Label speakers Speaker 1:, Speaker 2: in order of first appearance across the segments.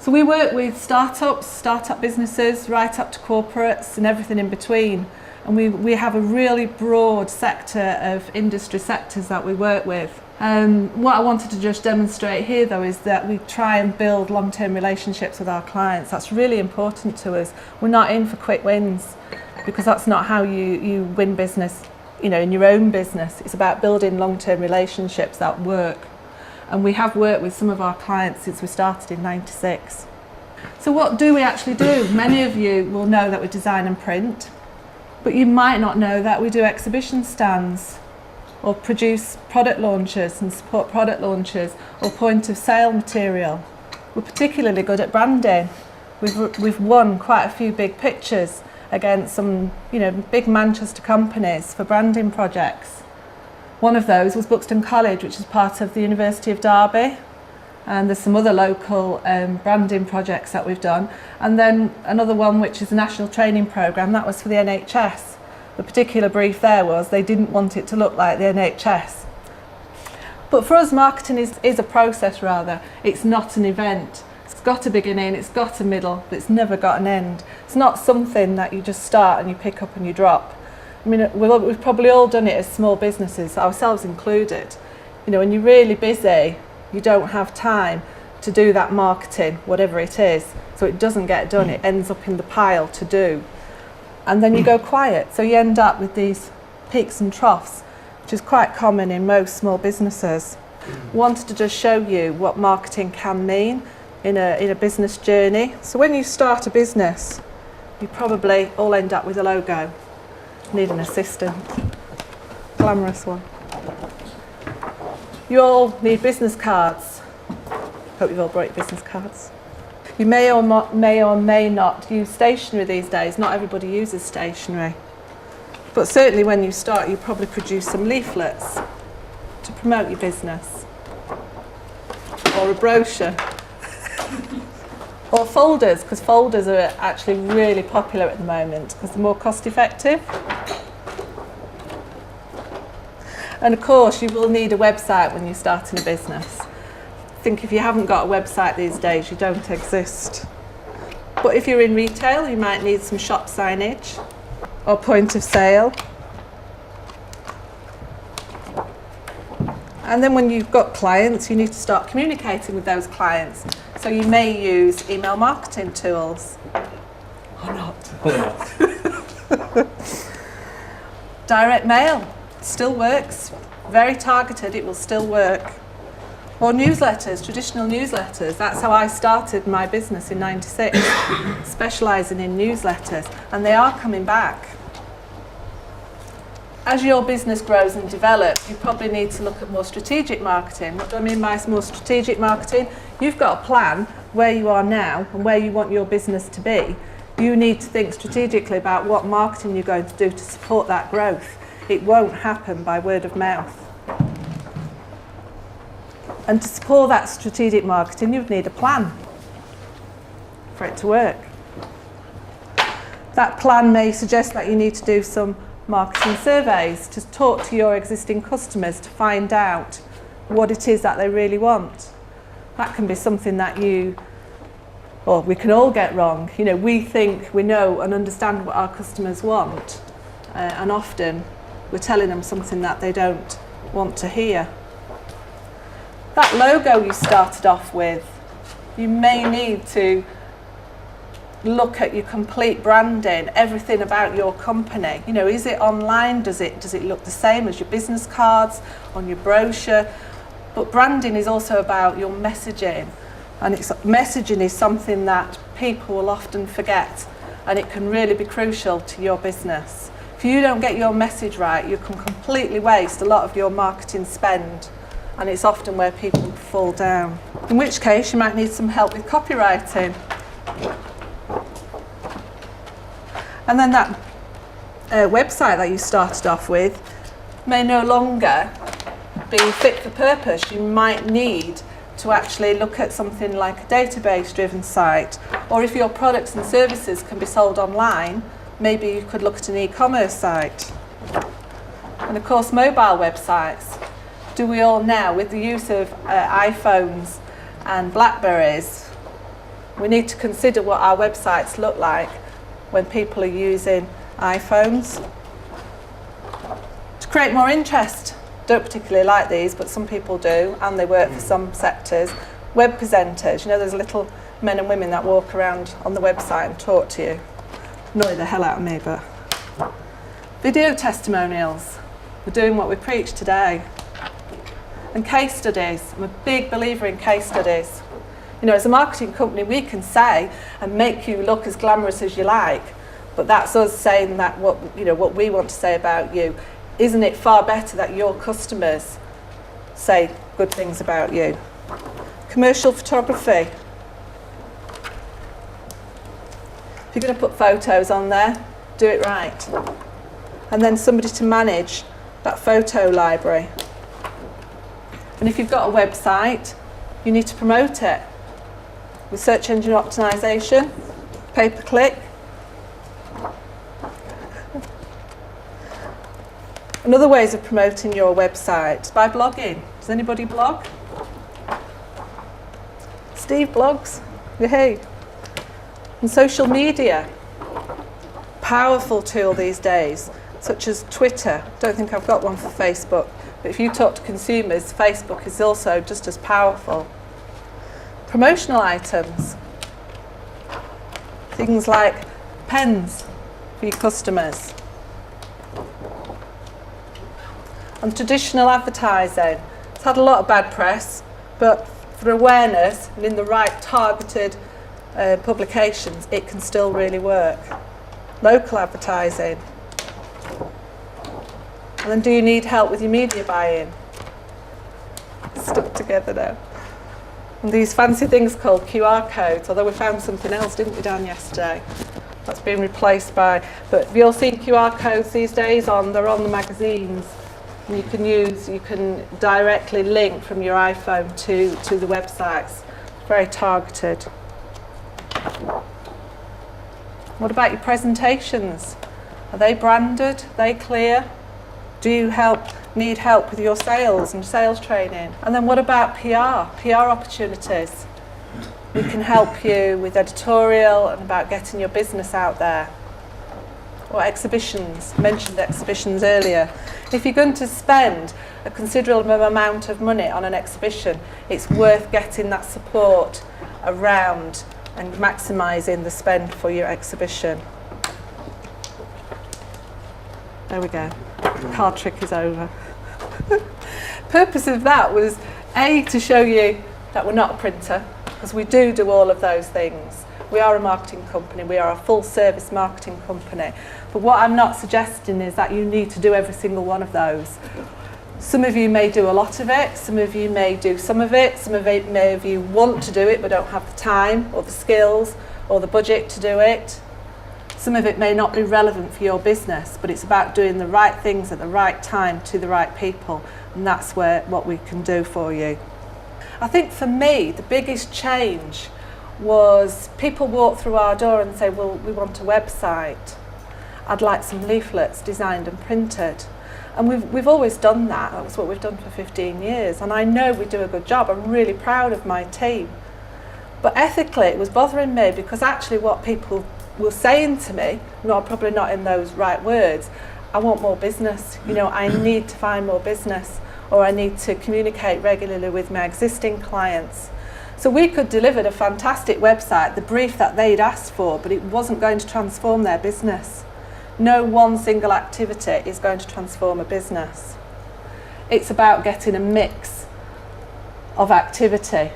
Speaker 1: So we work with startups, startup businesses, right up to corporates and everything in between. And we have a really broad sector of industry sectors that we work with. What I wanted to just demonstrate here though is that we try and build long-term relationships with our clients. That's really important to us. We're not in for quick wins, because that's not how you win business, you know, in your own business. It's about building long-term relationships that work. And we have worked with some of our clients since we started in '96. So what do we actually do? Many of you will know that we design and print, but you might not know that we do exhibition stands, or produce product launches and support product launches, or point of sale material. We're particularly good at branding. We've won quite a few big pitches against some, you know, big Manchester companies for branding projects. One of those was Buxton College, which is part of the University of Derby, and there's some other local branding projects that we've done. And then another one, which is the National Training Programme, that was for the NHS. The particular brief there was they didn't want it to look like the NHS. But for us, marketing is a process rather. It's not an event. It's got a beginning, it's got a middle, but it's never got an end. It's not something that you just start and you pick up and you drop. I mean, we've probably all done it as small businesses, ourselves included. You know, when you're really busy, you don't have time to do that marketing, whatever it is, so it doesn't get done. It ends up in the pile to do. And then you go quiet, so you end up with these peaks and troughs, which is quite common in most small businesses. Wanted to just show you what marketing can mean in a business journey. So when you start a business, you probably all end up with a logo. Need an assistant. Glamorous one. You all need business cards. Hope you've all brought your business cards. You may or may not use stationery these days. Not everybody uses stationery. But certainly when you start, you probably produce some leaflets to promote your business. Or a brochure. Or folders, because folders are actually really popular at the moment because they're more cost effective. And of course, you will need a website when you're starting a business. I think if you haven't got a website these days, you don't exist. But if you're in retail, you might need some shop signage or point of sale. And then when you've got clients, you need to start communicating with those clients. So you may use email marketing tools. Or not. Direct mail still works. Very targeted, it will still work. Or newsletters, traditional newsletters. That's how I started my business in '96, specialising in newsletters, and they are coming back. As your business grows and develops, you probably need to look at more strategic marketing. What do I mean by more strategic marketing? You've got a plan where you are now and where you want your business to be. You need to think strategically about what marketing you're going to do to support that growth. It won't happen by word of mouth. And to support that strategic marketing, you'd need a plan for it to work. That plan may suggest that you need to do some marketing surveys to talk to your existing customers to find out what it is that they really want. That can be something that we can all get wrong. You know, we think we know and understand what our customers want, and often we're telling them something that they don't want to hear. That logo you started off with, you may need to look at your complete branding, everything about your company. You know, is it online? Does it look the same as your business cards, on your brochure? But branding is also about your messaging, and messaging is something that people will often forget, and it can really be crucial to your business. If you don't get your message right, you can completely waste a lot of your marketing spend, and it's often where people fall down. In which case, you might need some help with copywriting. And then that website that you started off with may no longer be fit for purpose. You might need to actually look at something like a database-driven site, or if your products and services can be sold online, maybe you could look at an e-commerce site. And of course, mobile websites. Do we all now, with the use of iPhones and Blackberries, We need to consider what our websites look like when people are using iPhones. To create more interest, don't particularly like these, but some people do, and they work for some sectors. Web presenters, you know, there's little men and women that walk around on the website and talk to you. Annoy the hell out of me, but. Video testimonials. We're doing what we preach today. And case studies. I'm a big believer in case studies. You know, as a marketing company, we can say and make you look as glamorous as you like, but that's us saying that what we want to say about you. Isn't it far better that your customers say good things about you? Commercial photography. If you're going to put photos on there, do it right. And then somebody to manage that photo library. And if you've got a website, you need to promote it with search engine optimization, pay-per-click. Another ways of promoting your website is by blogging. Does anybody blog? Steve blogs. Yay. And social media. Powerful tool these days, such as Twitter. Don't think I've got one for Facebook, but if you talk to consumers, Facebook is also just as powerful. Promotional items. Things like pens for your customers. And traditional advertising. It's had a lot of bad press, but for awareness and in the right targeted publications, it can still really work. Local advertising. And then do you need help with your media buying? Stuck together now. And these fancy things called QR codes, although we found something else, didn't we, Dan, yesterday? That's been replaced by, but have you all seen QR codes these days? They're on the magazines. And you can directly link from your iPhone to the websites. Very targeted. What about your presentations? Are they branded? Are they clear? Do you need help with your sales and sales training? And then what about PR opportunities? We can help you with editorial and about getting your business out there. Or exhibitions, mentioned exhibitions earlier. If you're going to spend a considerable amount of money on an exhibition, it's worth getting that support around and maximising the spend for your exhibition. There we go. The card trick is over. Purpose of that was to show you that we're not a printer, because we do all of those things. We are a marketing company, we are a full service marketing company. But what I'm not suggesting is that you need to do every single one of those. Some of you may do a lot of it, some of you may do some of it, some of you want to do it but don't have the time or the skills or the budget to do it. Some of it may not be relevant for your business, but it's about doing the right things at the right time to the right people, and that's what we can do for you. I think for me, the biggest change was people walk through our door and say, well, we want a website. I'd like some leaflets designed and printed. And we've always done that. That was what we've done for 15 years. And I know we do a good job. I'm really proud of my team. But ethically, it was bothering me because actually what people were saying to me, probably not in those right words, I want more business. I need to find more business, or I need to communicate regularly with my existing clients. So we could deliver a fantastic website, the brief that they'd asked for, but it wasn't going to transform their business. No one single activity is going to transform a business. It's about getting a mix of activity.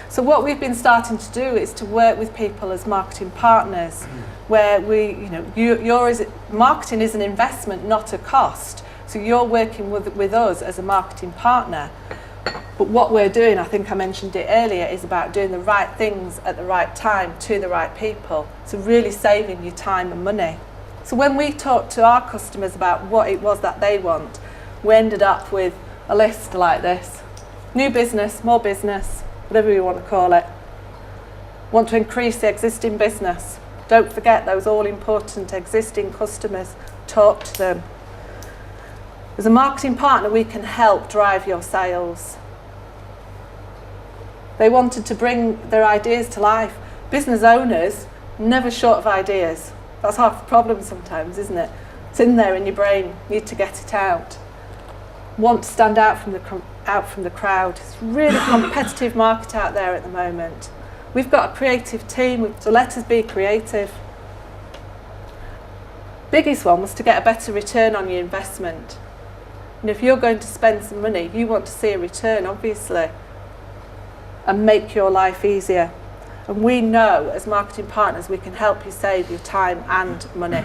Speaker 1: So what we've been starting to do is to work with people as marketing partners, where marketing is an investment, not a cost. So you're working with us as a marketing partner. But what we're doing, I think I mentioned it earlier, is about doing the right things at the right time to the right people. So really saving you time and money. So when we talk to our customers about what it was that they want, we ended up with a list like this. New business, more business, whatever you want to call it. Want to increase the existing business. Don't forget those all-important existing customers. Talk to them. As a marketing partner, we can help drive your sales. They wanted to bring their ideas to life. Business owners, never short of ideas. That's half the problem sometimes, isn't it? It's in there in your brain, need to get it out. Want to stand out from the crowd. It's a really competitive market out there at the moment. We've got a creative team, so let us be creative. Biggest one was to get a better return on your investment. And if you're going to spend some money, you want to see a return, obviously, and make your life easier. And we know, as marketing partners, we can help you save your time and money.